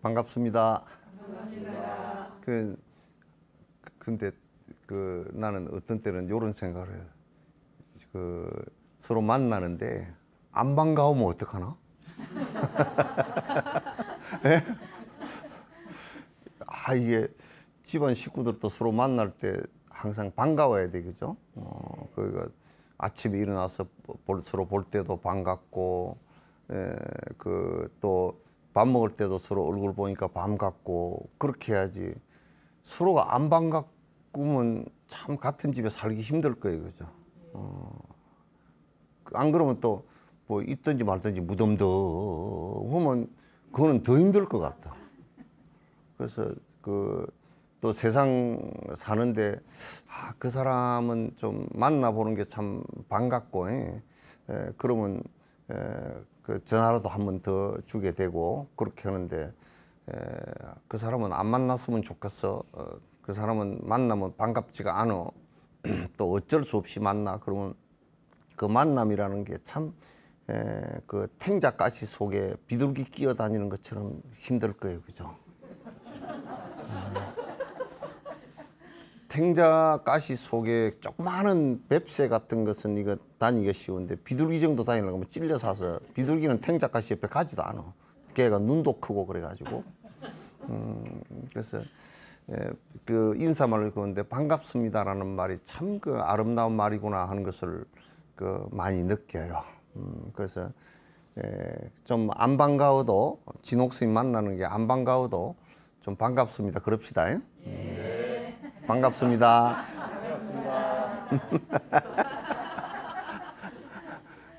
반갑습니다. 반갑습니다. 근데 나는 어떤 때는 이런 생각을 해요. 서로 만나는데 안 반가우면 어떡하나? 예? 이게 집안 식구들도 서로 만날 때 항상 반가워야 되겠죠. 그러니까 아침에 일어나서 서로 볼 때도 반갑고, 또 밥 먹을 때도 서로 얼굴 보니까 반갑고, 그렇게 해야지. 서로가 안 반갑으면 참 같은 집에 살기 힘들 거예요, 그죠? 안 그러면 또 뭐 있든지 말든지 무덤덤하면 그거는 더 힘들 것 같다. 그래서 또 세상 사는데 그 사람은 좀 만나보는 게 참 반갑고, 그러면 전화라도 한 번 더 주게 되고 그렇게 하는데, 그 사람은 안 만났으면 좋겠어. 그 사람은 만나면 반갑지가 않아. 또 어쩔 수 없이 만나. 그러면 그 만남이라는 게 참 그 탱자가시 속에 비둘기 끼어 다니는 것처럼 힘들 거예요, 그죠? 탱자가시 속에 조그마한 뱁새 같은 것은 이거 다니기가 쉬운데, 비둘기 정도 다니려고 하면 찔려 사서, 비둘기는 탱자가시 옆에 가지도 않아. 걔가 눈도 크고 그래가지고. 그래서 그 인사말을 그런데 반갑습니다라는 말이 참 그 아름다운 말이구나 하는 것을 많이 느껴요. 그래서 좀 안 반가워도, 진옥스님 만나는 게 안 반가워도 좀 반갑습니다 그럽시다. 반갑습니다.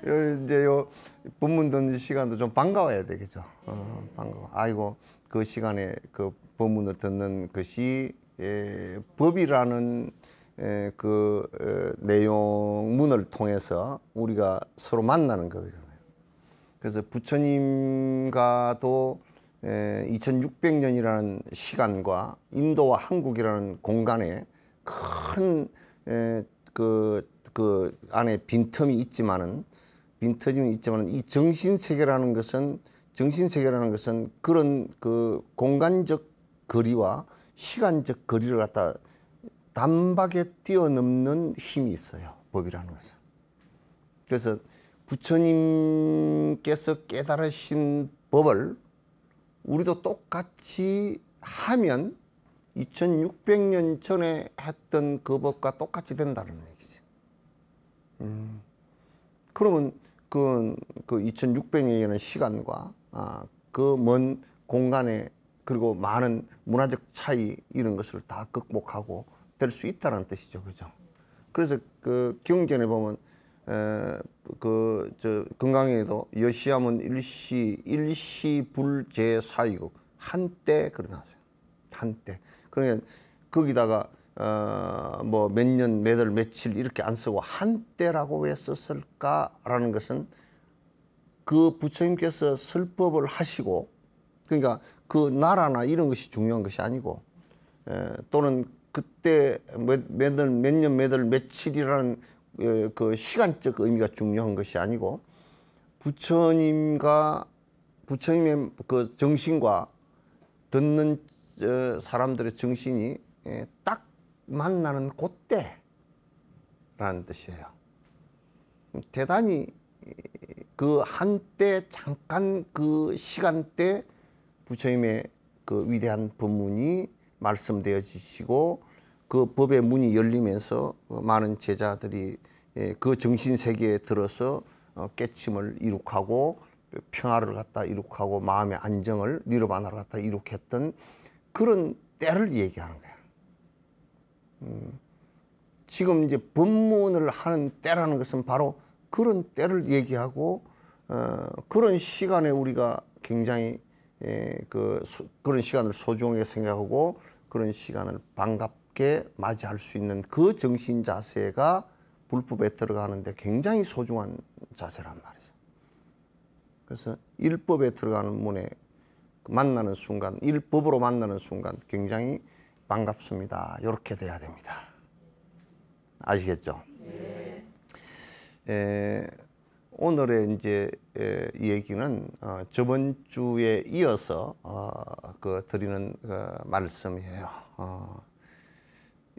이제 요 본문 듣는 시간도 좀 반가워야 되겠죠. 반가워. 아이고, 그 시간에 그 본문을 듣는 것이 법이라는 내용문을 통해서 우리가 서로 만나는 거거든요. 그래서 부처님과도 2600년이라는 시간과 인도와 한국이라는 공간에 큰 그 안에 빈틈이 있지만은 이 정신세계라는 것은 그런 그 공간적 거리와 시간적 거리를 갖다 단박에 뛰어넘는 힘이 있어요, 법이라는 것은. 그래서 부처님께서 깨달으신 법을 우리도 똑같이 하면 2600년 전에 했던 그 법과 똑같이 된다는 얘기죠. 그러면 그 2600년이라는 시간과 그 먼 공간에, 그리고 많은 문화적 차이, 이런 것을 다 극복하고 될 수 있다는 뜻이죠, 그죠? 그래서 그 경전에 보면 건강에도 여시하면 일시불제사이고 한때 그러나요. 한때. 그러니까 거기다가 뭐 몇 년, 몇 월, 며칠 이렇게 안 쓰고 한때라고 왜 썼을까라는 것은 그 부처님께서 설법을 하시고, 그러니까 그 나라나 이런 것이 중요한 것이 아니고, 또는 그때 몇 년, 몇 월, 며칠이라는 그 시간적 의미가 중요한 것이 아니고, 부처님의 그 정신과 듣는 사람들의 정신이 딱 만나는 그때라는 뜻이에요. 대단히 그 한때, 잠깐 그 시간대 부처님의 그 위대한 법문이 말씀되어지시고, 그 법의 문이 열리면서 많은 제자들이 그 정신세계에 들어서 깨침을 이룩하고 평화를 갖다 이룩하고 마음의 안정을, 니르바나를 갖다 이룩했던 그런 때를 얘기하는 거야. 지금 이제 법문을 하는 때라는 것은 바로 그런 때를 얘기하고, 그런 시간에 우리가 굉장히 그런 시간을 소중하게 생각하고 그런 시간을 반갑게 맞이할 수 있는 그 정신 자세가 불법에 들어가는데 굉장히 소중한 자세란 말이죠. 그래서 일법에 들어가는 문에 만나는 순간, 일법으로 만나는 순간 굉장히 반갑습니다, 이렇게 돼야 됩니다. 아시겠죠? 네. 오늘의 이제 얘기는 저번 주에 이어서 드리는 말씀이에요.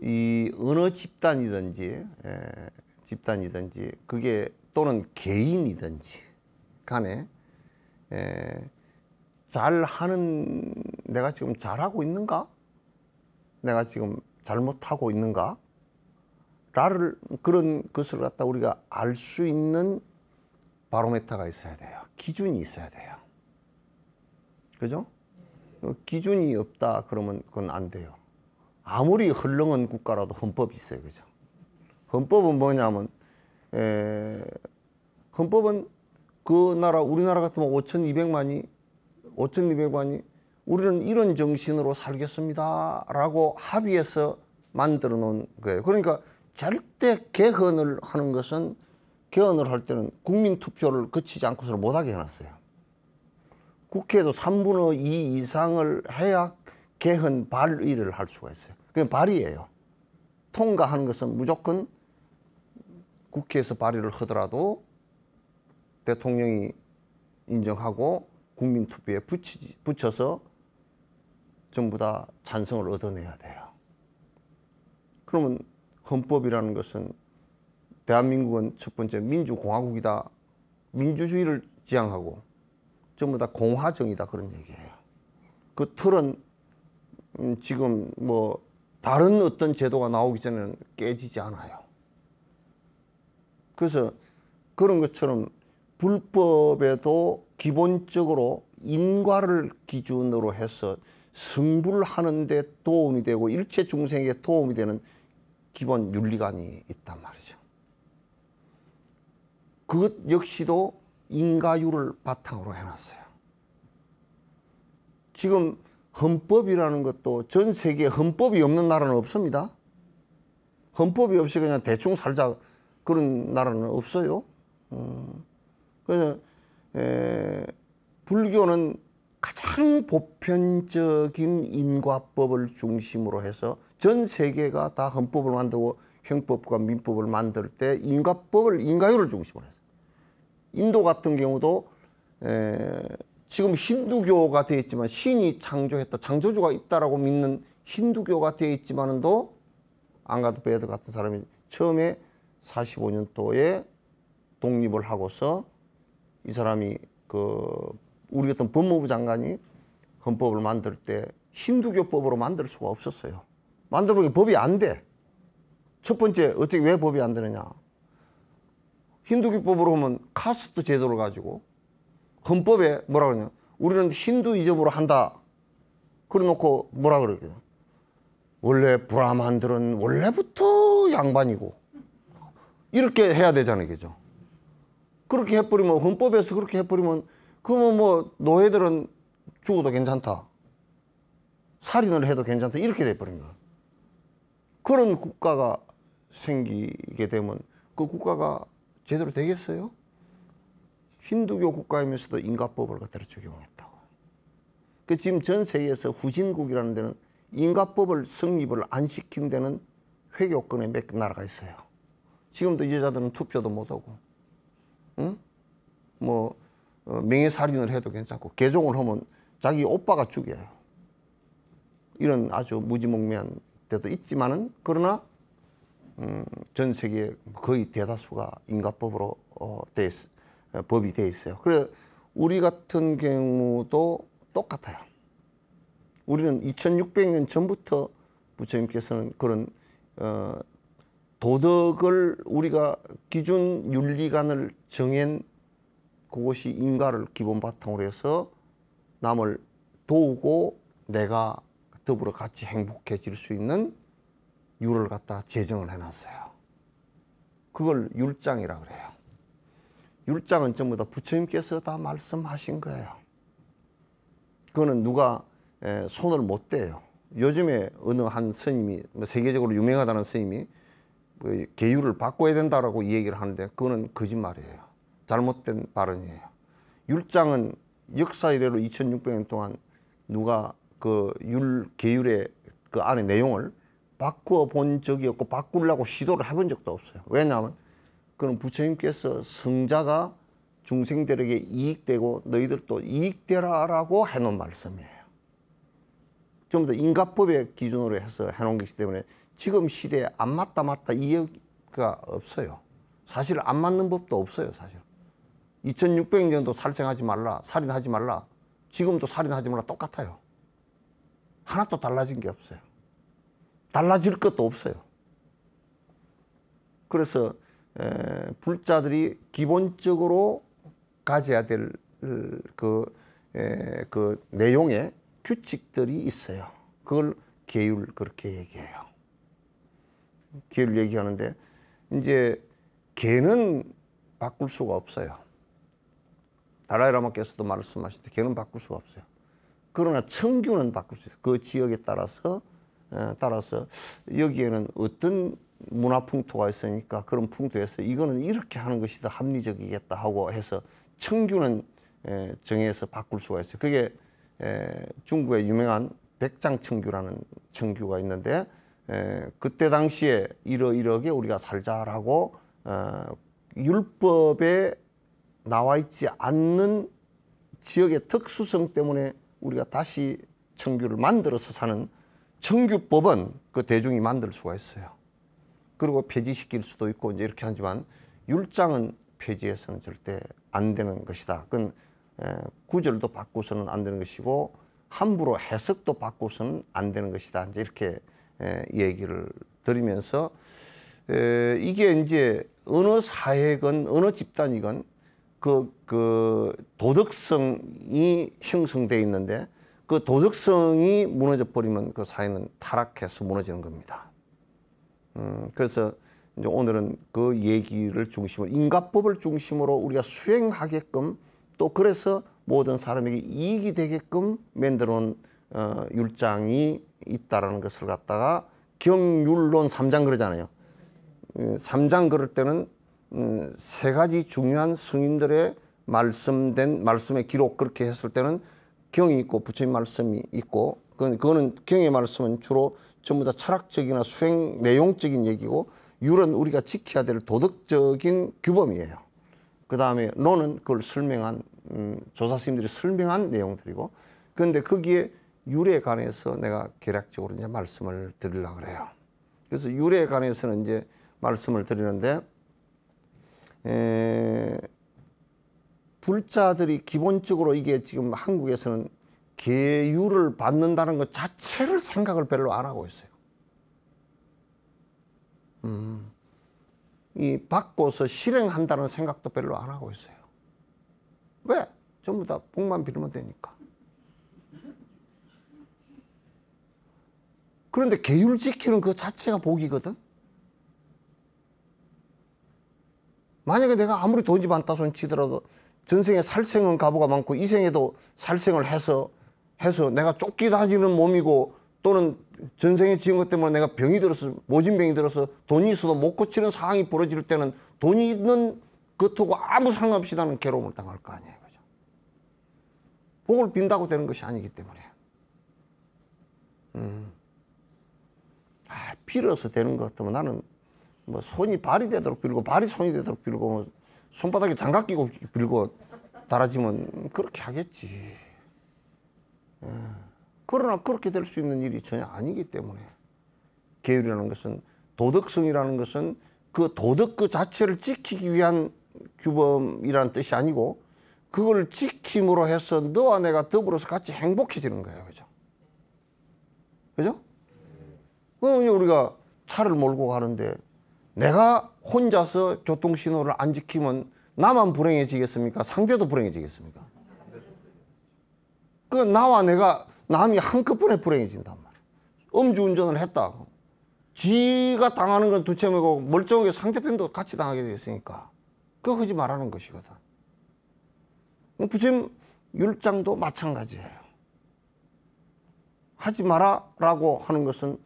이 어느 집단이든지 그게 또는 개인이든지 간에 잘하는, 내가 지금 잘하고 있는가? 내가 지금 잘못하고 있는가? 라를, 그런 것을 갖다 우리가 알 수 있는 바로메터가 있어야 돼요. 기준이 있어야 돼요. 그죠? 기준이 없다 그러면 그건 안 돼요. 아무리 헐렁한 국가라도 헌법이 있어요. 그죠? 헌법은 뭐냐면, 헌법은 그 나라, 우리나라 같으면 5,200만이 우리는 이런 정신으로 살겠습니다 라고 합의해서 만들어 놓은 거예요. 그러니까 절대 개헌을 하는 것은, 개헌을 할 때는 국민투표를 거치지 않고서는 못하게 해놨어요. 국회에도 3분의 2 이상을 해야 개헌 발의를 할 수가 있어요. 그게 발의예요. 통과하는 것은 무조건 국회에서 발의를 하더라도 대통령이 인정하고 국민투표에 붙여서 전부 다 찬성을 얻어내야 돼요. 그러면 헌법이라는 것은, 대한민국은 첫 번째 민주공화국이다, 민주주의를 지향하고 전부 다 공화정이다, 그런 얘기예요. 그 틀은 지금 뭐 다른 어떤 제도가 나오기 전에는 깨지지 않아요. 그래서 그런 것처럼 불법에도 기본적으로 인과를 기준으로 해서 승부를 하는 데 도움이 되고 일체 중생에게 도움이 되는 기본 윤리관이 있단 말이죠. 그것 역시도 인과율을 바탕으로 해놨어요. 지금 헌법이라는 것도 전 세계에 헌법이 없는 나라는 없습니다. 헌법이 없이 그냥 대충 살자 그런 나라는 없어요. 그래서 불교는 가장 보편적인 인과법을 중심으로 해서 전 세계가 다 헌법을 만들고 형법과 민법을 만들 때 인과율을 중심으로 했어요. 인도 같은 경우도 지금 힌두교가 되어 있지만 신이 창조했다, 창조주가 있다라고 믿는 힌두교가 되어 있지만도 앙가드 베드 같은 사람이 처음에 45년도에 독립을 하고서 이 사람이 우리 같은 법무부 장관이 헌법을 만들 때 힌두교법으로 만들 수가 없었어요. 만들면 법이 안 돼. 첫 번째, 어떻게, 왜 법이 안 되느냐? 힌두교법으로 하면 카스트 제도를 가지고 헌법에 뭐라 그러냐? 우리는 힌두이즘으로 한다. 그래 놓고 뭐라 그러냐? 원래 브라만들은 원래부터 양반이고 이렇게 해야 되잖아요, 그죠? 그렇게 해버리면, 헌법에서 그렇게 해버리면, 그러면 뭐 노예들은 죽어도 괜찮다, 살인을 해도 괜찮다, 이렇게 돼버린 거예요. 그런 국가가 생기게 되면 그 국가가 제대로 되겠어요? 힌두교 국가이면서도 인과법을 그대로 적용했다고. 그 지금 전 세계에서 후진국이라는 데는 인과법을 성립을 안 시킨 데는 회교권에 몇 나라가 있어요. 지금도 여자들은 투표도 못하고, 응? 명예살인을 해도 괜찮고, 개종을 하면 자기 오빠가 죽여요. 이런 아주 무지몽매한 데도 있지만은, 그러나 전 세계 거의 대다수가 인과법으로 법이 돼 있어요. 그래 우리 같은 경우도 똑같아요. 우리는 2600년 전부터 부처님께서는 그런 도덕을, 우리가 기준 윤리관을 정한 그것이 인과를 기본 바탕으로 해서 남을 도우고 내가 더불어 같이 행복해질 수 있는 율을 갖다 제정을 해놨어요. 그걸 율장이라 그래요. 율장은 전부 다 부처님께서 다 말씀하신 거예요. 그거는 누가 손을 못 대요. 요즘에 어느 한 스님이, 세계적으로 유명하다는 스님이 계율을 바꿔야 된다라고 얘기를 하는데 그거는 거짓말이에요. 잘못된 발언이에요. 율장은 역사 이래로 2600년 동안 누가 그 계율의 그 안에 내용을 바꾸어 본 적이 없고 바꾸려고 시도를 해본 적도 없어요. 왜냐하면 그건 부처님께서 성자가 중생들에게 이익되고 너희들도 이익되라라고 해놓은 말씀이에요. 전부 다 인과법의 기준으로 해서 해놓은 것이기 때문에 지금 시대에 안 맞다 이해가 없어요. 사실 안 맞는 법도 없어요. 사실 2600년도 살생하지 말라, 살인하지 말라, 지금도 살인하지 말라 똑같아요. 하나도 달라진 게 없어요. 달라질 것도 없어요. 그래서 불자들이 기본적으로 가져야 될 그 내용의 규칙들이 있어요. 그걸 계율 그렇게 얘기해요. 계율 얘기하는데 이제 계는 바꿀 수가 없어요. 달라이라마께서도 말씀하실 때 계는 바꿀 수가 없어요. 그러나 청규는 바꿀 수 있어요. 그 지역에 따라서 여기에는 어떤 문화 풍토가 있으니까 그런 풍토에서 이거는 이렇게 하는 것이 더 합리적이겠다 하고 해서 청규는 정해서 바꿀 수가 있어요. 그게 중국의 유명한 백장청규라는 청규가 있는데 그때 당시에 이러이러하게 우리가 살자라고 율법에 나와 있지 않는 지역의 특수성 때문에 우리가 다시 청규를 만들어서 사는 청규법은 그 대중이 만들 수가 있어요. 그리고 폐지시킬 수도 있고 이제 이렇게 하지만 율장은 폐지해서는 절대 안 되는 것이다. 그건 구절도 바꾸서는 안 되는 것이고 함부로 해석도 바꾸서는 안 되는 것이다. 이제 이렇게 얘기를 드리면서 이게 이제 어느 사회건 어느 집단이건 그 도덕성이 형성되어 있는데 그 도덕성이 무너져 버리면 그 사회는 타락해서 무너지는 겁니다. 그래서 이제 오늘은 그 얘기를 중심으로 인과법을 중심으로 우리가 수행하게끔 또 그래서 모든 사람에게 이익이 되게끔 만들어 놓은 율장이 있다라는 것을 갖다가 경율론 3장 그러잖아요. 3장 그럴 때는 세 가지 중요한 성인들의 말씀의 기록 그렇게 했을 때는 경이 있고 부처님 말씀이 있고 그거는 경의 말씀은 주로 전부 다 철학적이나 수행 내용적인 얘기고 율은 우리가 지켜야 될 도덕적인 규범이에요. 그 다음에 논은 그걸 설명한 조사 스님들이 설명한 내용들이고 그런데 거기에 율에 관해서 내가 개략적으로 이제 말씀을 드리려고 그래요. 그래서 율에 관해서는 이제 말씀을 드리는데 불자들이 기본적으로 이게 지금 한국에서는 계율을 받는다는 것 자체를 생각을 별로 안 하고 있어요. 이 받고서 실행한다는 생각도 별로 안 하고 있어요. 왜? 전부 다 복만 빌면 되니까. 그런데 계율 지키는 그 자체가 복이거든. 만약에 내가 아무리 돈이 많다 손 치더라도 전생에 살생은 가부가 많고 이 생에도 살생을 해서 내가 쫓기 다니는 몸이고 또는 전생에 지은 것 때문에 내가 병이 들어서 모진병이 들어서 돈이 있어도 못 고치는 상황이 벌어질 때는 돈이 있는 것하고 아무 상관없이 나는 괴로움을 당할 거 아니에요. 그죠? 복을 빈다고 되는 것이 아니기 때문에. 빌어서 되는 것 같으면 나는 뭐 손이 발이 되도록 빌고 발이 손이 되도록 빌고 뭐 손바닥에 장갑 끼고 빌고 달아지면 그렇게 하겠지. 그러나 그렇게 될 수 있는 일이 전혀 아니기 때문에 계율이라는 것은 도덕성이라는 것은 그 도덕 그 자체를 지키기 위한 규범이라는 뜻이 아니고 그걸 지킴으로 해서 너와 내가 더불어서 같이 행복해지는 거예요. 그죠? 그죠? 우리가 차를 몰고 가는데 내가 혼자서 교통신호를 안 지키면 나만 불행해지겠습니까? 상대도 불행해지겠습니까? 그 나와 내가 남이 한꺼번에 불행해진단 말이야. 음주운전을 했다. 지가 당하는 건 두채매고 멀쩡하게 상대편도 같이 당하게 됐으니까 그거 하지 말라는 것이거든. 부처님 율장도 마찬가지예요. 하지 마라라고 하는 것은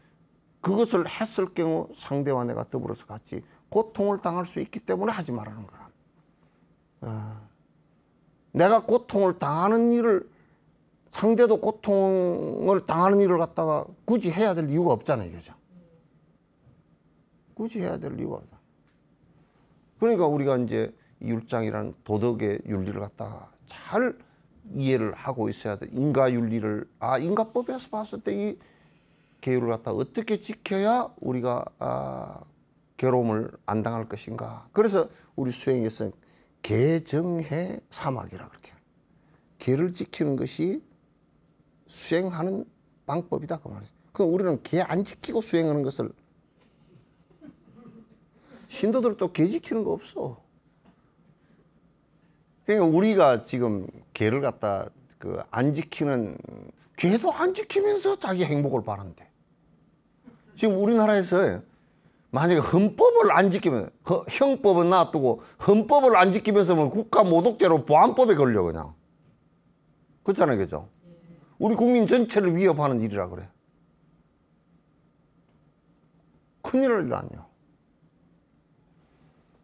그것을 했을 경우 상대와 내가 더불어서 같이 고통을 당할 수 있기 때문에 하지 말라는 거라. 내가 고통을 당하는 일을 상대도 고통을 당하는 일을 갖다가 굳이 해야 될 이유가 없잖아요. 그죠? 굳이 해야 될 이유가 없다. 그러니까 우리가 이제 율장이라는 도덕의 윤리를 갖다가 잘 이해를 하고 있어야 돼. 인가 윤리를, 인가법에서 봤을 때 이 계율을 갖다 어떻게 지켜야 우리가 괴로움을 안 당할 것인가. 그래서 우리 수행에서 계정해 사막이라 그렇게. 계를 지키는 것이 수행하는 방법이다 그 말이죠. 그럼 우리는 계 안 지키고 수행하는 것을, 신도들도 계 지키는 거 없어. 그러니까 우리가 지금 계를 갖다 안 지키는, 계도 안 지키면서 자기 행복을 바란대. 지금 우리나라에서 만약에 헌법을 안 지키면, 형법은 놔두고 헌법을 안 지키면서 뭐 국가 모독죄로 보안법에 걸려 그냥. 그렇잖아요, 그죠? 우리 국민 전체를 위협하는 일이라 그래. 큰일 날 일 아니에요.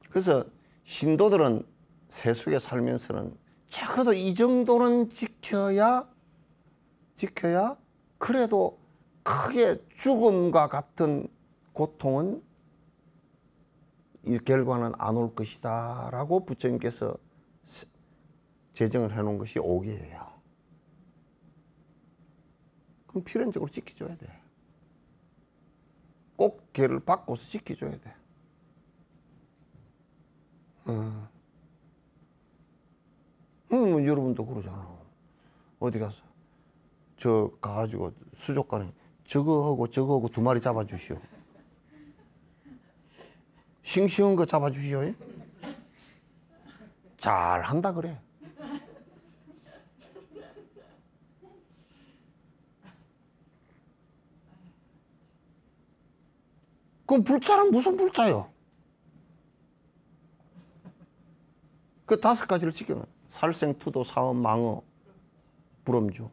그래서 신도들은 세속에 살면서는 적어도 이 정도는 지켜야 그래도 크게 죽음과 같은 고통은 이 결과는 안 올 것이다 라고 부처님께서 제정을 해놓은 것이 오계예요. 그럼 필연적으로 지켜줘야 돼. 꼭 계를 바꿔서 지켜줘야 돼. 뭐 여러분도 그러잖아. 어디 가서 가가지고 수족관에 저거하고 저거하고 두 마리 잡아주시오. 싱싱한 거 잡아주시오. 잘 한다 그래. 그럼 불자는 무슨 불자요? 그 5가지를 지켜놔. 살생, 투도, 사업, 망어, 불엄주.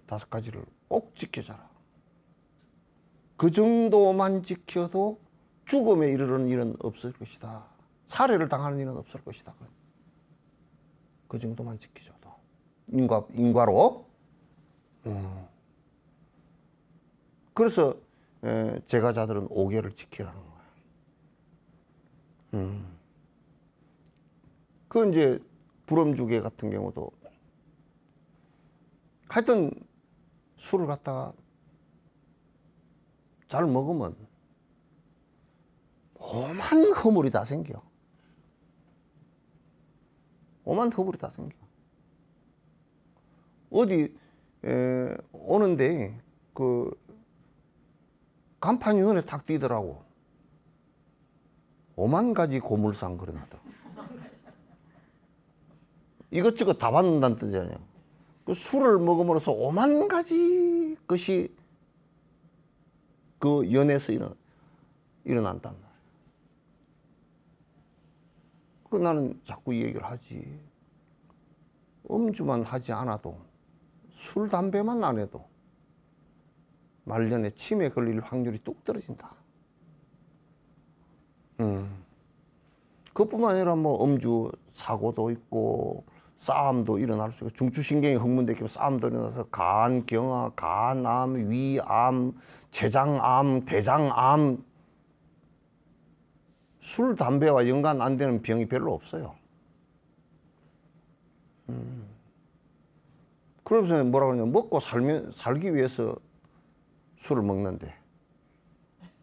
5가지를 꼭 지켜줘라. 그 정도만 지켜도 죽음에 이르는 일은 없을 것이다. 살해를 당하는 일은 없을 것이다. 그 정도만 지켜줘도. 인과로. 그래서 제가자들은 5계를 지키라는 거야. 그 이제 불엄주계 같은 경우도 하여튼 술을 갖다가 잘 먹으면 오만 허물이 다 생겨. 오만 허물이 다 생겨. 어디 오는데 간판이 눈에 탁 띄더라고. 오만 가지 고물상 그러나도. 이것저것 다 받는다는 뜻이 아니야. 그 술을 먹음으로써 오만 가지 것이 그 연에서 일어난단 말이야. 그 나는 자꾸 이 얘기를 하지. 음주만 하지 않아도, 술, 담배만 안 해도 말년에 치매 걸릴 확률이 뚝 떨어진다. 그것뿐만 아니라 뭐 음주 사고도 있고 싸움도 일어날 수 있고, 중추신경이 흥분되면 싸움도 일어나서 간경화, 간암, 위암, 췌장암, 대장암, 술, 담배와 연관 안 되는 병이 별로 없어요. 그러면서 뭐라 그러냐, 먹고 살기 위해서 술을 먹는데,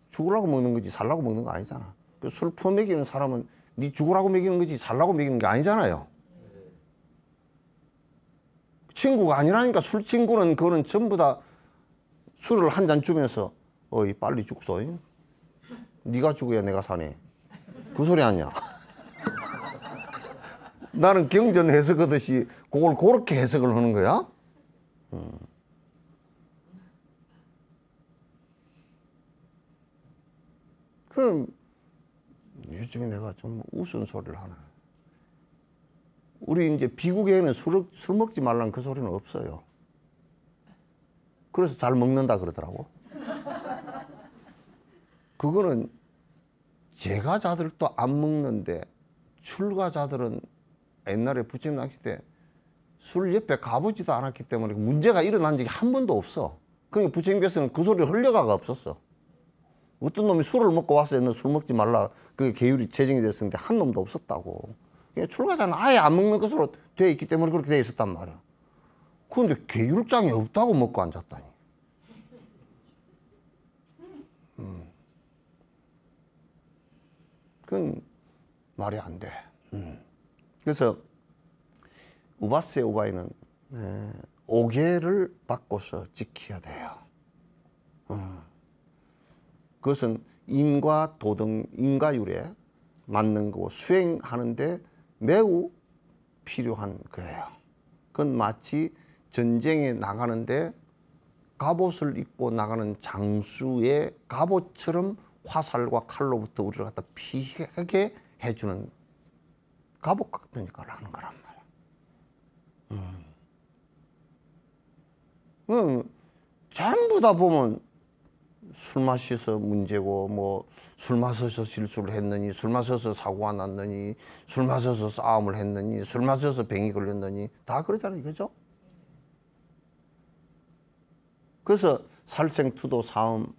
죽으라고 먹는 거지 살라고 먹는 거 아니잖아. 그 술 퍼먹이는 사람은 네 죽으라고 먹이는 거지 살라고 먹이는 게 아니잖아요. 친구가 아니라니까. 술 친구는 그거는 전부 다 술을 한 잔 주면서 어이 빨리 죽소. 네가 죽어야 내가 사네. 그 소리 아니야. 나는 경전 해석하듯이 그걸 그렇게 해석을 하는 거야. 그럼 요즘에 내가 좀 우스운 소리를 하나. 우리 이제 비구계에는 술 먹지 말라는 그 소리는 없어요. 그래서 잘 먹는다 그러더라고. 그거는 제가자들도 안 먹는데 출가자들은 옛날에 부처님 낚시 때 술 옆에 가보지도 않았기 때문에 문제가 일어난 적이 한 번도 없어. 그러니까 부처님께서는 그 소리를 흘려가가 없었어. 어떤 놈이 술을 먹고 와서 너 술 먹지 말라. 그게 계율이 제정이 됐었는데 한 놈도 없었다고. 출가자는 아예 안 먹는 것으로 돼 있기 때문에 그렇게 돼 있었단 말이야. 그런데 계율장이 없다고 먹고 앉았다니. 그건 말이 안 돼. 그래서 우바세 우바이는 오계를 바꿔서 지켜야 돼요. 그것은 인과 도덕, 인과율에 맞는 거고 수행하는데 매우 필요한 거예요. 그건 마치 전쟁에 나가는데 갑옷을 입고 나가는 장수의 갑옷처럼 화살과 칼로부터 우리를 갖다 피하게 해주는 갑옷 같은 역할을 하는 거란 말이야. 전부 다 보면 술 마셔서 문제고, 뭐 술 마셔서 실수를 했느니, 술 마셔서 사고가 났느니, 술 마셔서 싸움을 했느니, 술 마셔서 병이 걸렸느니 다 그러잖아요, 그죠? 그래서 살생투도 사음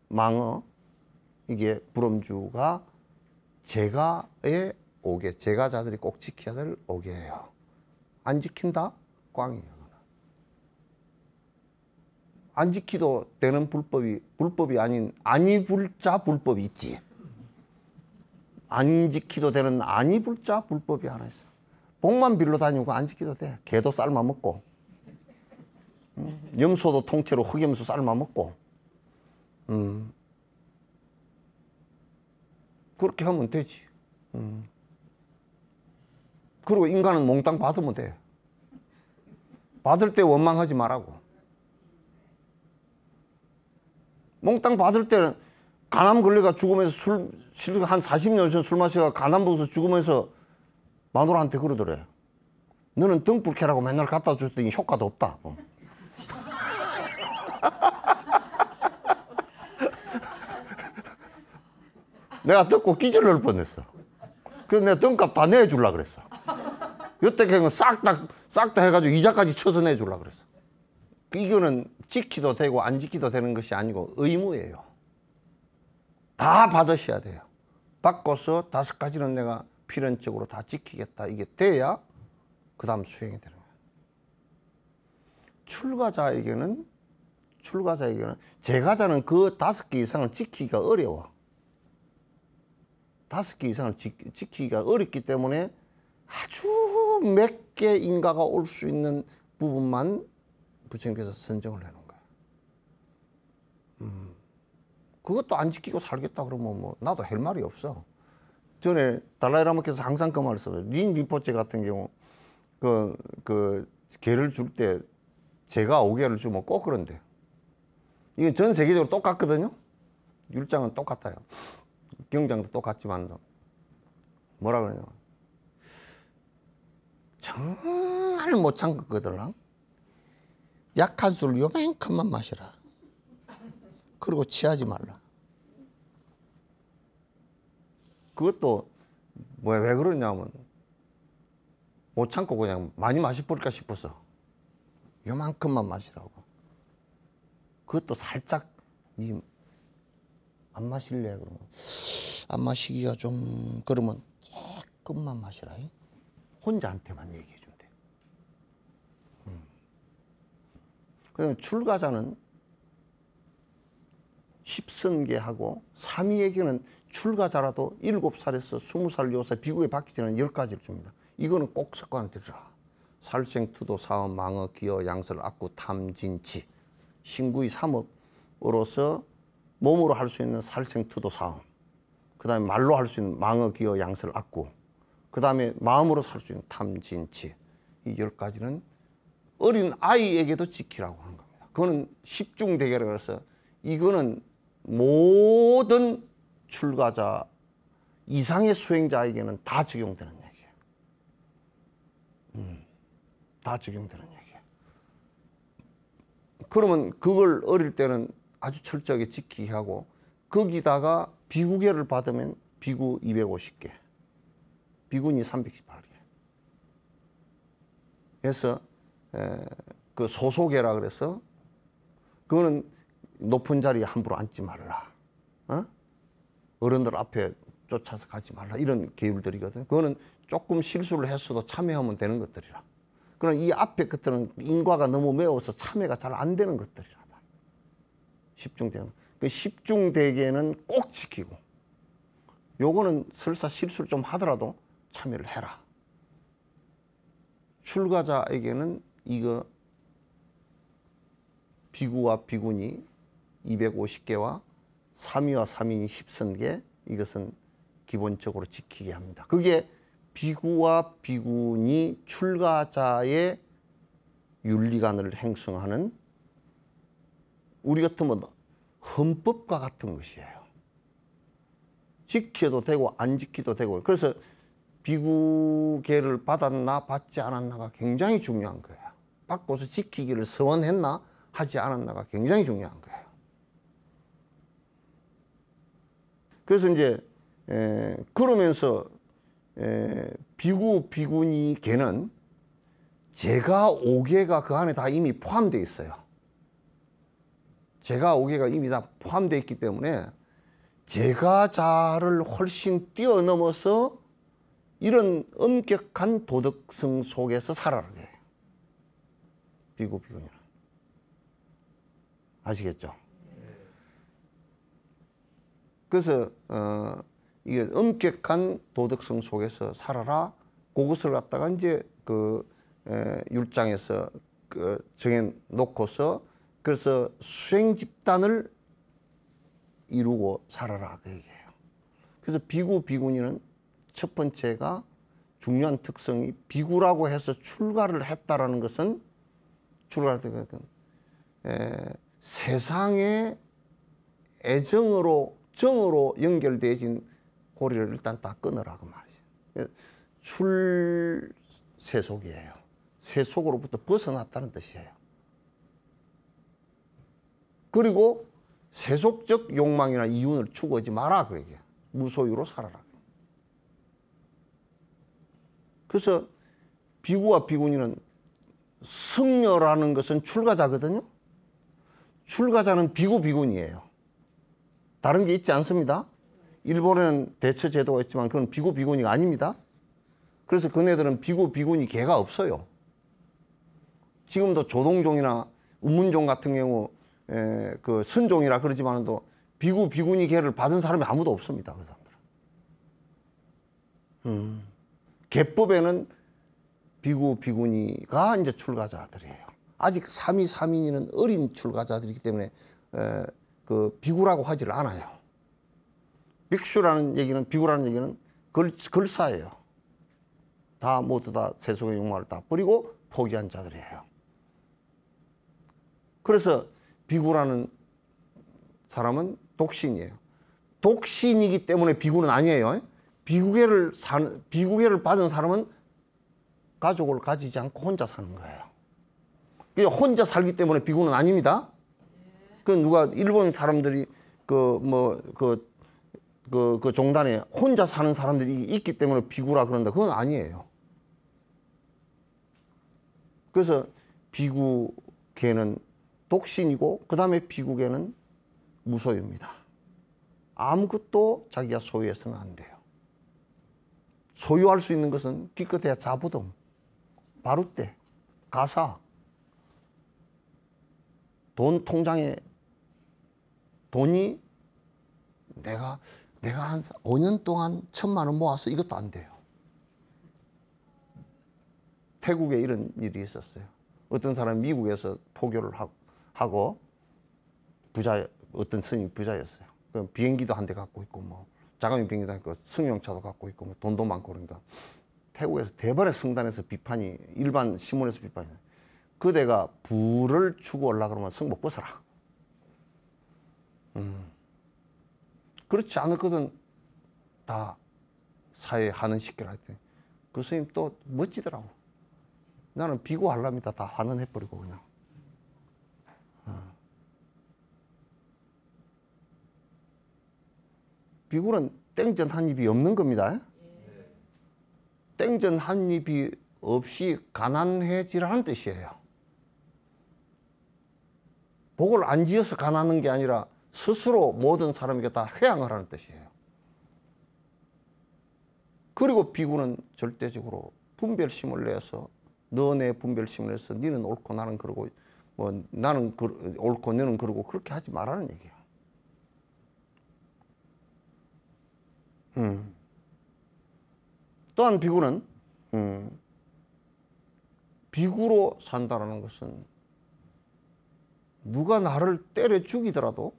망어 이게 불엄주가 제가의 오계, 제가자들이 꼭 지켜야 될 오계예요. 안 지킨다? 꽝이에요. 안 지키도 되는 불법이 아닌 아니불자 불법이 있지. 안 지키도 되는 아니불자 불법이 하나 있어. 복만 빌러 다니고 안 지키도 돼. 개도 삶아 먹고, 염소도 통째로 흑염소 삶아 먹고, 그렇게 하면 되지. 그리고 인간은 몽땅 받으면 돼. 받을 때 원망하지 말라고. 몽땅 받을 때는 간암 걸려가 죽으면서 한 40년 전 술 마시다가 간암 부어서 죽으면서 마누라한테 그러더래. 너는 등불캐라고 맨날 갖다 줬더니 효과도 없다. 내가 듣고 기절을 뻔했어. 그래서 내가 등값 다 내주려고 그랬어. 여태 그냥 싹 다 해가지고 이자까지 쳐서 내주려고 그랬어. 이거는 지키도 되고 안 지키도 되는 것이 아니고 의무예요. 다 받으셔야 돼요. 바꿔서 5가지는 내가 필연적으로 다 지키겠다. 이게 돼야 그 다음 수행이 되는 거예요. 출가자에게는 제가자는 그 5개 이상을 지키기가 어려워. 5개 이상을 지키기가 어렵기 때문에 아주 몇 개 인가가 올 수 있는 부분만 부처님께서 선정을 해놓은 거예요. 그것도 안 지키고 살겠다 그러면 뭐 나도 할 말이 없어. 전에 달라이라마께서 항상 그 말을 써요. 린포체 같은 경우 그 개를 줄 때 제가 5개를 주면 꼭 그런데 이건 전 세계적으로 똑같거든요. 율장은 똑같아요. 경장도 똑같지만 뭐라 그러냐, 정말 못 참거든. 약한 술 요만큼만 마시라. 그리고 취하지 말라. 그것도 왜 그러냐면 못 참고 그냥 많이 마셔버릴까 싶어서 요만큼만 마시라고. 그것도 살짝 니 안 마실래? 그러면 안 마시기가 좀 그러면 조금만 마시라. 혼자한테만 얘기해 준대. 그다음에 출가자는 10선계하고 3위에게는 출가자라도 7살에서 20살 요새 비구에 받기 전에 10가지를 줍니다. 이거는 꼭 습관을 들으라. 살생투도 사업 망어 기어 양설 악구 탐진치 신구의 3업으로서 몸으로 할 수 있는 살생투도 사업, 그 다음에 말로 할 수 있는 망어 기어 양설 악구, 그 다음에 마음으로 살 수 있는 탐진치, 이 10가지는 어린 아이에게도 지키라고 하는 겁니다. 그거는 십중대계라고 해서 이거는 모든 출가자 이상의 수행자에게는 다 적용되는 얘기예요. 다 적용되는 얘기예요. 그러면 그걸 어릴 때는 아주 철저하게 지키게 하고, 거기다가 비구계를 받으면 비구 250개, 비구니 318개. 그래서 그 소소계라 그래서 그거는 높은 자리에 함부로 앉지 말라. 어른들 앞에 쫓아서 가지 말라 이런 계율들이거든요. 그거는 조금 실수를 했어도 참여하면 되는 것들이라. 그러나 이 앞에 것들은 인과가 너무 매워서 참여가 잘 안 되는 것들이라. 십중대계는. 그 십중대계는 꼭 지키고 요거는 설사 실수를 좀 하더라도 참여를 해라. 출가자에게는 이거 비구와 비구니 250개와 삼위와 삼인이 10선계 이것은 기본적으로 지키게 합니다. 그게 비구와 비구니 출가자의 윤리관을 행성하는 우리 같으면 헌법과 같은 것이에요. 지켜도 되고 안 지켜도 되고. 그래서 비구계를 받았나 받지 않았나가 굉장히 중요한 거예요. 받고서 지키기를 서원했나 하지 않았나가 굉장히 중요한 거예요. 그래서 이제 그러면서 비구 비구니 계는 제가 5개가 그 안에 다 이미 포함되어 있어요. 제가 5개가 이미 다 포함되어 있기 때문에 제가자를 훨씬 뛰어넘어서 이런 엄격한 도덕성 속에서 살아가게 해요. 비구 비구니는. 아시겠죠? 그래서 이게 엄격한 도덕성 속에서 살아라. 그것을 갖다가 이제 그 율장에서 정해 놓고서 그래서 수행 집단을 이루고 살아라 그 얘기예요. 그래서 비구 비구니는 첫 번째가 중요한 특성이 비구라고 해서 출가를 했다라는 것은 출가할 때 세상의 애정으로 정으로 연결되어진 고리를 일단 다 끊으라 그 말이죠. 출세속이에요. 세속으로부터 벗어났다는 뜻이에요. 그리고 세속적 욕망이나 이윤을 추구하지 마라 그 얘기예요. 무소유로 살아라. 그래서 비구와 비구니는 승려라는 것은 출가자거든요. 출가자는 비구 비구니예요. 다른 게 있지 않습니다. 일본에는 대처 제도가 있지만 그건 비구 비구니가 아닙니다. 그래서 그네들은 비구 비구니 계가 없어요. 지금도 조동종이나 운문종 같은 경우 그 선종이라 그러지만도 비구 비구니 계를 받은 사람이 아무도 없습니다. 그 사람들은. 계법에는 비구 비구니가 이제 출가자들이에요. 아직 삼위 삼인이는 어린 출가자들이기 때문에 그 비구라고 하지를 않아요. 빅슈라는 얘기는 비구라는 얘기는 걸사예요. 다 모두 다 세속의 욕망을 다 버리고 포기한 자들이에요. 그래서 비구라는 사람은 독신이에요. 독신이기 때문에 비구는 아니에요. 비구계를 받은 사람은 가족을 가지지 않고 혼자 사는 거예요. 혼자 살기 때문에 비구는 아닙니다. 그 누가 일본 사람들이 그 종단에 혼자 사는 사람들이 있기 때문에 비구라 그런다. 그건 아니에요. 그래서 비구계는 독신이고 그 다음에 비구계는 무소유입니다. 아무것도 자기가 소유해서는 안 돼요. 소유할 수 있는 것은 기껏해야 자부동, 바루떼, 가사, 돈 통장에 돈이 내가 한 5년 동안 1,000만 원 모아서 이것도 안 돼요. 태국에 이런 일이 있었어요. 어떤 사람이 미국에서 포교를 하고 어떤 스님이 부자였어요. 그럼 비행기도 한 대 갖고 있고 뭐 자가용 비행기도 갖고 승용차도 갖고 있고 뭐 돈도 많고 그러니까 태국에서 대번에 성단에서 비판이 일반 신문에서 비판이 그대가 부를 추구 올라 그러면 성복 벗어라. 그렇지 않았거든 다 사회에 환원시키라 했더니 그 스님 또 멋지더라고. 나는 비구하려합니다. 다 환원해버리고 그냥. 비구는 땡전 한 입이 없는 겁니다. 땡전 한 입이 없이 가난해지라는 뜻이에요. 복을 안 지어서 가난한 게 아니라 스스로 모든 사람에게 다 회양하라는 뜻이에요. 그리고 비구는 절대적으로 분별심을 내서 너네 분별심을 내서 너는 옳고 나는 그러고 뭐 나는 옳고 너는 그러고 그렇게 하지 말라는 얘기야. 또한 비구는 비구로 산다는 것은 누가 나를 때려 죽이더라도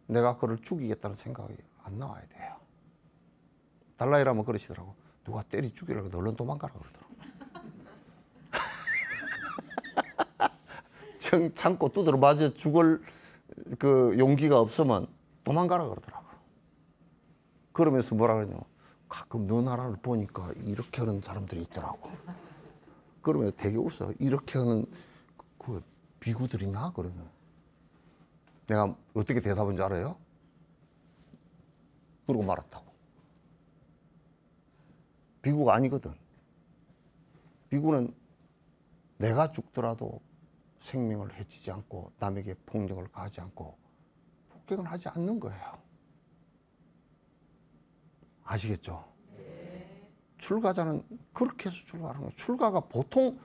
내가 그를 죽이겠다는 생각이 안 나와야 돼요. 달라이라마 그러시더라고. 누가 때려 죽이려고 얼른 도망가라 그러더라고. 참고 두드려 맞아 죽을 그 용기가 없으면 도망가라 그러더라고. 그러면서 뭐라 그러냐면 가끔 너 나라를 보니까 이렇게 하는 사람들이 있더라고. 그러면서 되게 웃어. 이렇게 하는 그 비구들이냐? 그러면 내가 어떻게 대답한 줄 알아요? 그러고 말았다고. 비구가 아니거든. 비구는 내가 죽더라도 생명을 해치지 않고 남에게 폭력을 가하지 않고 폭행을 하지 않는 거예요. 아시겠죠? 네. 출가자는 그렇게 해서 출가하는 거예요. 출가가 보통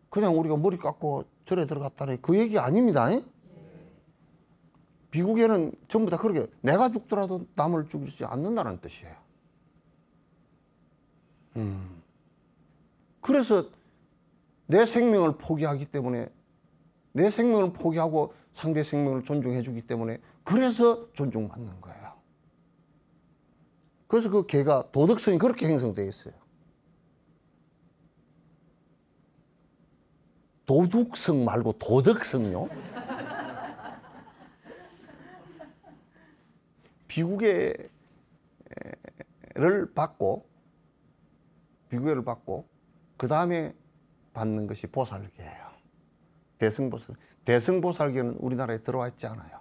그냥 우리가 머리 깎고 절에 들어갔다니 그 얘기 아닙니다. 네. 비구계는 전부 다 그렇게 내가 죽더라도 남을 죽이지 않는다는 뜻이에요. 그래서 내 생명을 포기하기 때문에 내 생명을 포기하고 상대 생명을 존중해 주기 때문에 그래서 존중받는 거예요. 그래서 그 개가 도덕성이 그렇게 형성되어 있어요. 도둑성 말고 도덕성요? 비구계를 받고 그 다음에 받는 것이 보살계예요. 대승보살. 대승보살계는 우리나라에 들어와 있지 않아요.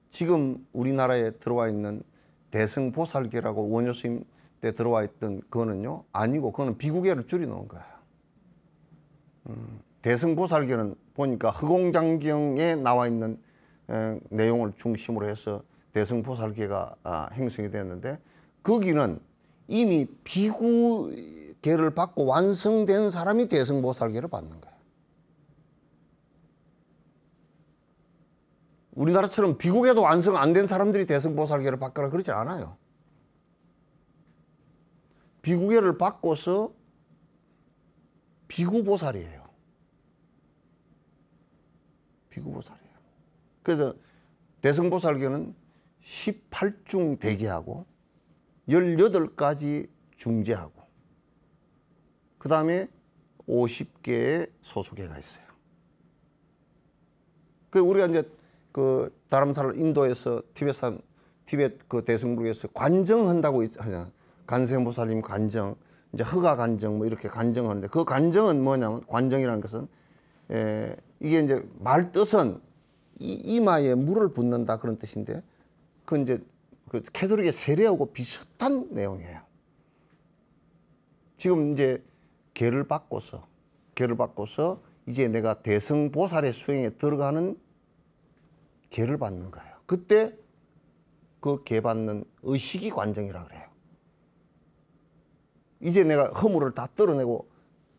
지금 우리나라에 들어와 있는 대승보살계라고 원효스님 때 들어와 있던 그거는요 아니고 그거는 비구계를 줄여놓은 거예요. 대승보살계는 보니까 허공장경에 나와 있는 내용을 중심으로 해서 대승보살계가 형성이 됐는데 거기는 이미 비구계를 받고 완성된 사람이 대승보살계를 받는 거예요. 우리나라처럼 비구계도 완성 안 된 사람들이 대승보살계를 받거나 그러지 않아요. 비구계를 받고서 비구보살이에요. 비구보살이에요. 그래서 대승보살계는 18중 대계하고 18가지 중제하고 그 다음에 50개의 소수계가 있어요. 그 우리가 이제 그 다람사를 인도에서 티벳 그 대승부에서 관정한다고 하잖아요. 간세음보살님 관정, 이제 허가 관정 뭐 이렇게 관정하는데 그 관정은 뭐냐면 관정이라는 것은 이게 이제 말 뜻은 이마에 물을 붓는다 그런 뜻인데 그 이제 그 캐톨릭의 세례하고 비슷한 내용이에요. 지금 이제 계를 바꿔서 이제 내가 대승보살의 수행에 들어가는 계를 받는 거예요. 그때 그 계 받는 의식이 관정이라고 그래요. 이제 내가 허물을 다 떨어내고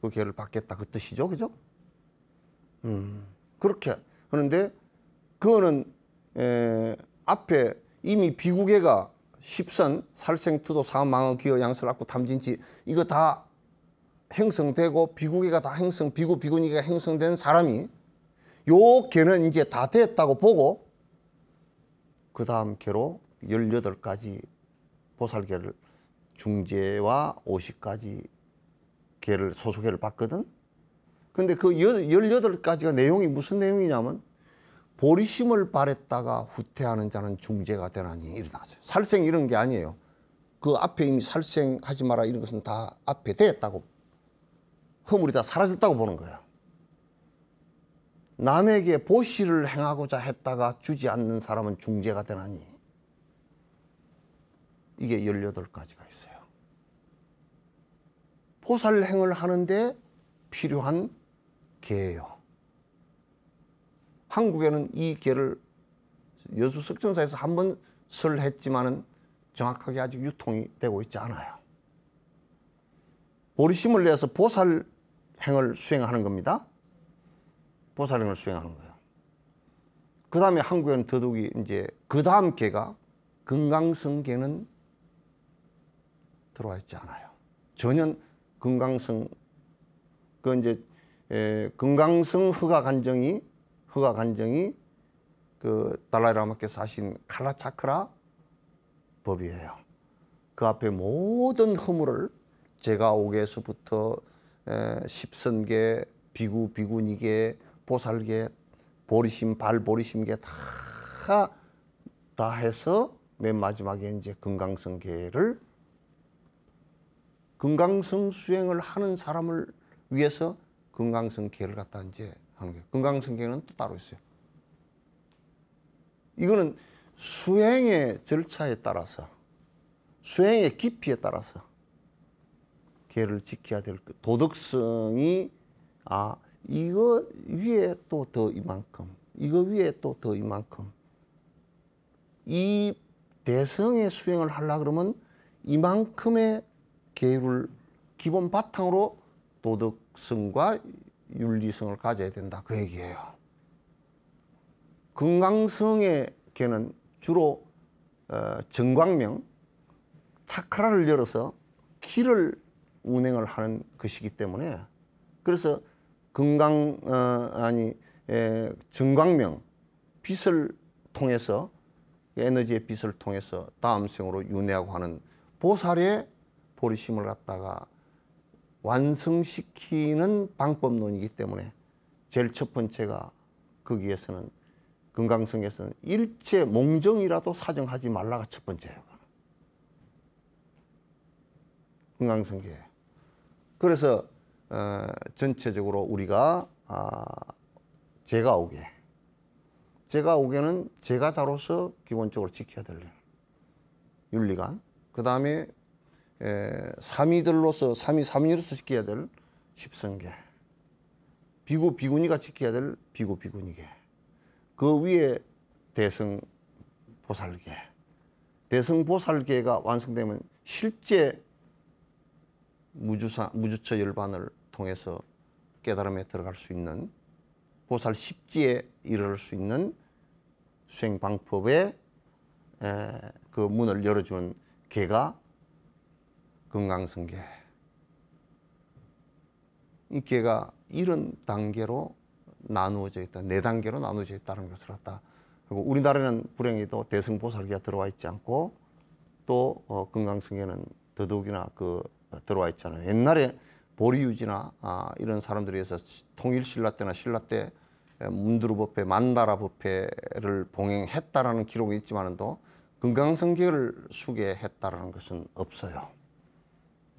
그 계를 받겠다 그 뜻이죠. 그죠? 그렇게 하는데 그거는 앞에 이미 비구계가 십선, 살생, 투도, 사음, 망어, 기어, 양설, 악구, 탐진치 이거 다 형성되고 비구계가 다 비구, 비구니가 형성된 사람이 요 계는 이제 다 됐다고 보고 그 다음 계로 18가지 보살계를 중제와 50가지 계를 소수계를 받거든. 근데 그 18가지가 내용이 무슨 내용이냐면 보리심을 바랬다가 후퇴하는 자는 중제가 되나니 일어났어요. 살생 이런 게 아니에요. 그 앞에 이미 살생하지 마라 이런 것은 다 앞에 됐다고 허물이 다 사라졌다고 보는 거예요. 남에게 보시를 행하고자 했다가 주지 않는 사람은 중제가 되나니 이게 18가지가 있어요. 보살행을 하는데 필요한 계예요. 한국에는 이 계를 여수 석천사에서 한 번 설했지만은 정확하게 아직 유통이 되고 있지 않아요. 보리심을 내서 보살행을 수행하는 겁니다. 보살행을 수행하는 거예요. 그 다음에 한국에는 더더욱이 이제 그 다음 계가 금강성계는 들어와 있지 않아요. 전혀 금강성 그 이제 금강성 허가간정이 그 달라이라마께서 하신 칼라차크라 법이에요. 그 앞에 모든 허물을 제가5계에서부터 십선계, 비구, 비구니계, 보살계, 보리심, 발보리심계 다 해서 맨 마지막에 이제 금강성계를 금강성 수행을 하는 사람을 위해서 금강성계를 갖다 이제 하는 거예요. 금강성계는 또 따로 있어요. 이거는 수행의 절차에 따라서, 수행의 깊이에 따라서 계를 지켜야 될 도덕성이 이거 위에 또 더 이만큼, 이거 위에 또 더 이만큼. 이 대성의 수행을 하려고 그러면 이만큼의 계율을 기본 바탕으로 도덕성과 윤리성을 가져야 된다. 그 얘기예요. 금강성의 계는 주로 정광명, 차크라를 열어서 기를 운행을 하는 것이기 때문에 그래서 정광명, 빛을 통해서 에너지의 빛을 통해서 다음 생으로 윤회하고 하는 보살의 보리심을 갖다가 완성시키는 방법론이기 때문에 제일 첫 번째가 거기에서는 금강성에서는 일체 몽정이라도 사정하지 말라가 첫 번째예요. 금강성계예요. 그래서 전체적으로 우리가 제가5계는 제가자로서 기본적으로 지켜야 될 윤리관, 그 다음에 삼위들로서 삼위로서 지켜야 될 십선계, 비구 비구니가 지켜야 될 비구 비구니계, 그 위에 대성보살계. 대성보살계가 완성되면 실제 무주처 열반을 통해서 깨달음에 들어갈 수 있는 보살 십지에 이르를 수 있는 수행 방법의 그 문을 열어주는 계가 금강성계. 이 계가 이런 단계로 나누어져 있다. 4단계로 나누어져 있다는 것을 갖다. 그리고 우리나라는 불행히도 대성보살계가 들어와 있지 않고 또 금강성계는 더더욱이나 들어와 있잖아요. 옛날에 보리유지나 이런 사람들에 의해서 통일신라 때나 신라 때 문두르법회, 만다라법회를 봉행했다라는 기록이 있지만도 금강성계를 수계했다라는 것은 없어요.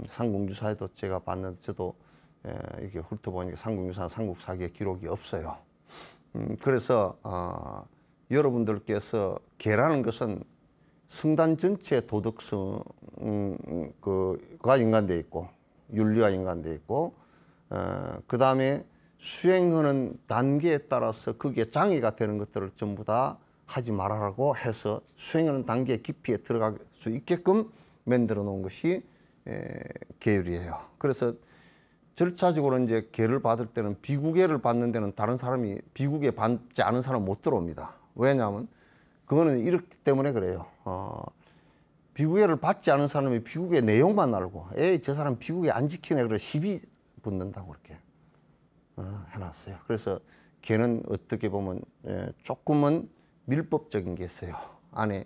삼국유사에도 제가 봤는데 저도 이렇게 훑어보니까 삼국유사, 삼국사기의 기록이 없어요. 그래서 여러분들께서 계라는 것은 성단 전체의 도덕성과 연관되어 있고 윤리와 연관되어 있고 그 다음에 수행하는 단계에 따라서 거기에 장애가 되는 것들을 전부 다 하지 말아라고 해서 수행하는 단계 깊이에 들어갈 수 있게끔 만들어 놓은 것이 계율이에요. 그래서 절차적으로 이제 계를 받을 때는 비구계를 받는 데는 다른 사람이 비구계 받지 않은 사람은 못 들어옵니다. 왜냐하면 그거는 이렇기 때문에 그래요. 비구계를 받지 않은 사람이 비구계 내용만 알고 에이 저 사람 비구계 안 지키네 그래 시비 붙는다고 그렇게 해놨어요. 그래서 걔는 어떻게 보면 조금은 밀법적인 게 있어요. 안에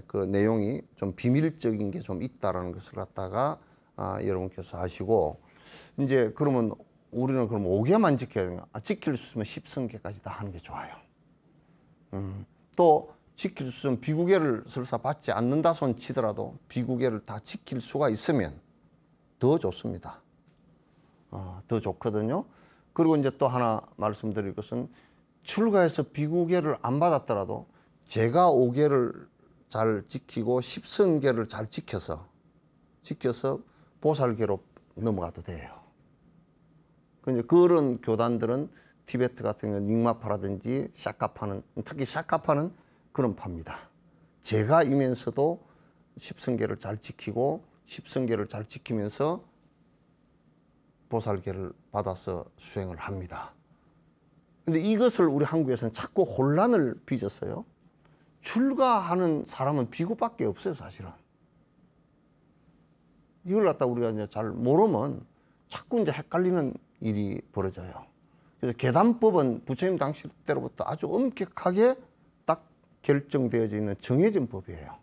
그 내용이 좀 비밀적인 게 좀 있다라는 것을 갖다가 여러분께서 아시고 이제 그러면 우리는 그럼 5개만 지켜야 되나? 지킬 수 있으면 10성계까지 다 하는 게 좋아요. 또 지킬 수 있으면 비구계를 설사 받지 않는다 손 치더라도 비구계를 다 지킬 수가 있으면 더 좋습니다. 더 좋거든요. 그리고 이제 또 하나 말씀드릴 것은 출가해서 비구계를 안 받았더라도 제가 5계를 잘 지키고 10성계를 잘 지켜서 보살계로 넘어가도 돼요. 그런 교단들은 티베트 같은 경우는 닉마파라든지 샤카파는, 특히 샤카파는 그런 파입니다. 제가 이면서도 십성계를 잘 지키고 십성계를 잘 지키면서 보살계를 받아서 수행을 합니다. 근데 이것을 우리 한국에서는 자꾸 혼란을 빚었어요. 출가하는 사람은 비구밖에 없어요, 사실은. 이걸 갖다 우리가 이제 잘 모르면 자꾸 이제 헷갈리는 일이 벌어져요. 그래서 계단법은 부처님 당시 때로부터 아주 엄격하게 딱 결정되어져 있는 정해진 법이에요.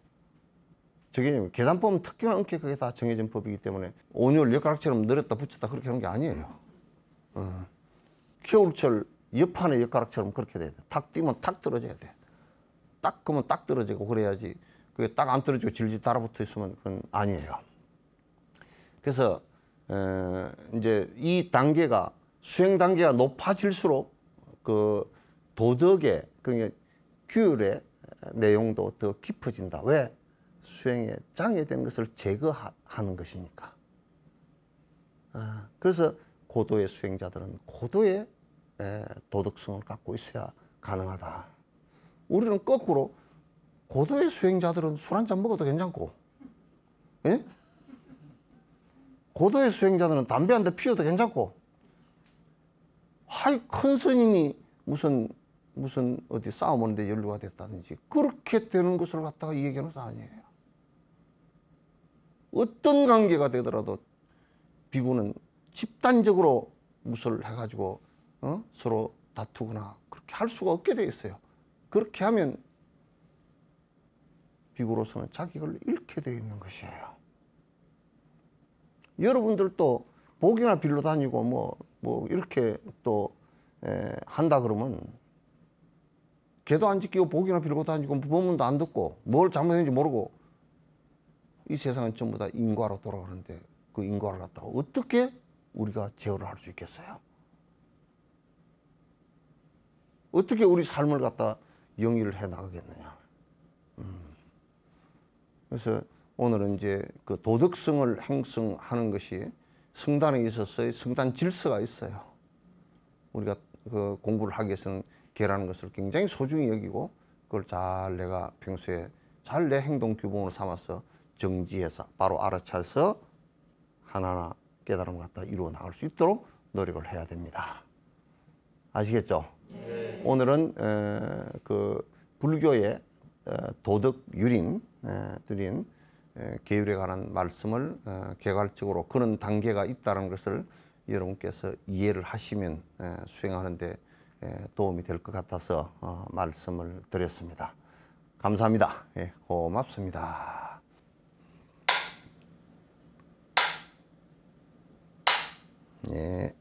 계단법은 특히나 엄격하게 다 정해진 법이기 때문에 온율 엿가락처럼 늘었다 붙였다 그렇게 하는 게 아니에요. 겨울철 옆판의 엿가락처럼 그렇게 돼야 돼. 탁 뛰면 탁 떨어져야 돼. 딱 그러면 딱 떨어지고 그래야지. 그게 딱 안 떨어지고 질질 달아붙어 있으면 그건 아니에요. 그래서 이제 이 단계가 수행 단계가 높아질수록 그 도덕의 그 규율의 내용도 더 깊어진다. 왜? 수행에 장애된 것을 제거하는 것이니까. 그래서 고도의 수행자들은 고도의 도덕성을 갖고 있어야 가능하다. 우리는 거꾸로 고도의 수행자들은 술 한잔 먹어도 괜찮고, 예? 고도의 수행자들은 담배 한 대 피워도 괜찮고, 하이 큰 스님이 무슨 어디 싸움 오는데 연루가 됐다든지 그렇게 되는 것을 갖다가 이 얘기하는 것은 아니에요. 어떤 관계가 되더라도 비구는 집단적으로 무술 해가지고 서로 다투거나 그렇게 할 수가 없게 돼 있어요. 그렇게 하면 비구로서는 자격을 잃게 돼 있는 것이에요. 여러분들도 복이나 빌러 다니고 뭐 이렇게 또 한다 그러면 개도 안 지키고 복이나 빌고 다니고 법문도 안 듣고 뭘 잘못했는지 모르고 이 세상은 전부 다 인과로 돌아가는데 그 인과를 갖다가 어떻게 우리가 제어를 할 수 있겠어요? 어떻게 우리 삶을 갖다 영위를 해 나가겠느냐. 그래서 오늘은 이제 그 도덕성을 행성하는 것이 성단에 있어서의 성단 질서가 있어요. 우리가 그 공부를 하기 위해서는 개라는 것을 굉장히 소중히 여기고 그걸 잘 내가 평소에 잘 내 행동 규범으로 삼아서 정지해서 바로 알아차서 하나하나 깨달음을 갖다 이루어 나갈 수 있도록 노력을 해야 됩니다. 아시겠죠? 네. 오늘은 그 불교의 도덕 유린들인 계율에 관한 말씀을 개괄적으로 그런 단계가 있다는 것을 여러분께서 이해를 하시면 수행하는 데 도움이 될 것 같아서 말씀을 드렸습니다. 감사합니다. 예, 고맙습니다. 예.